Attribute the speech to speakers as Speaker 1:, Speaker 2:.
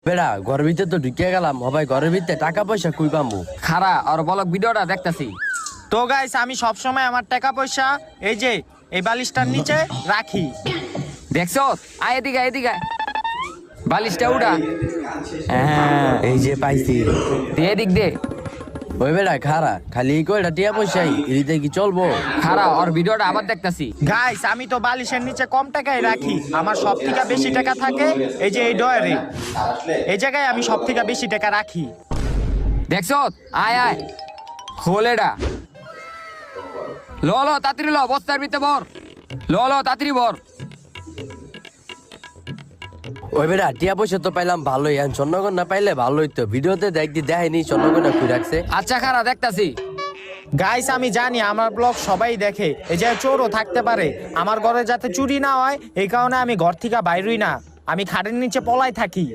Speaker 1: বেড়া ঘরের ভিতরে তো ঢুকিয়ে গেলাম, হবাই ঘরের ভিতরে টাকা পয়সা কই পামু?
Speaker 2: খারা আর বলক ভিডিওটা দেখতাছি।
Speaker 3: তো গাইস আমি সব সময় আমার টাকা পয়সা এই যে এই বালিশটার নিচে রাখি।
Speaker 2: দেখছো? আয় এদিকে এদিকে আয়। বালিশটা উড়া। হ্যাঁ
Speaker 1: এই যে পাইছি।
Speaker 2: দে এদিক দে।
Speaker 1: ওই বেড়া খারা খালি এই কয়টা টিয়া পয়সাই এদিকে কি চলবো?
Speaker 2: খারা আর ভিডিওটা আবার দেখতাছি।
Speaker 3: গাইস আমি তো বালিশের নিচে কম টাকায় রাখি, আমার সব থেকে বেশি টাকা থাকে এই যে এই ডয়ারে। এই জায়গায় আমি সব থেকে বেশি টাকা রাখি।
Speaker 2: দেখছো? আয় আয় খোল এটা। লো তাড়াতাড়ি লো, বস্তার ভিতরে ভর। লো তাড়াতাড়ি ভর।
Speaker 1: ওই বেড়া টিয়া পয়সা তো পাইলাম ভালোই, আর চন্দ্রগণ না পাইলে ভালোই তো। ভিডিওতে দেখায়নি চন্দ্রগণ কই রাখছে।
Speaker 2: আচ্ছা খারা দেখতাছি।
Speaker 3: গাইস আমি জানি আমার ব্লগ সবাই দেখে, এই যে চোরও থাকতে পারে, আমার ঘরে যাতে চুরি না হয় এই কারণে আমি ঘর থেকে বাইরই না, আমি খাটের নিচে পলাই থাকি।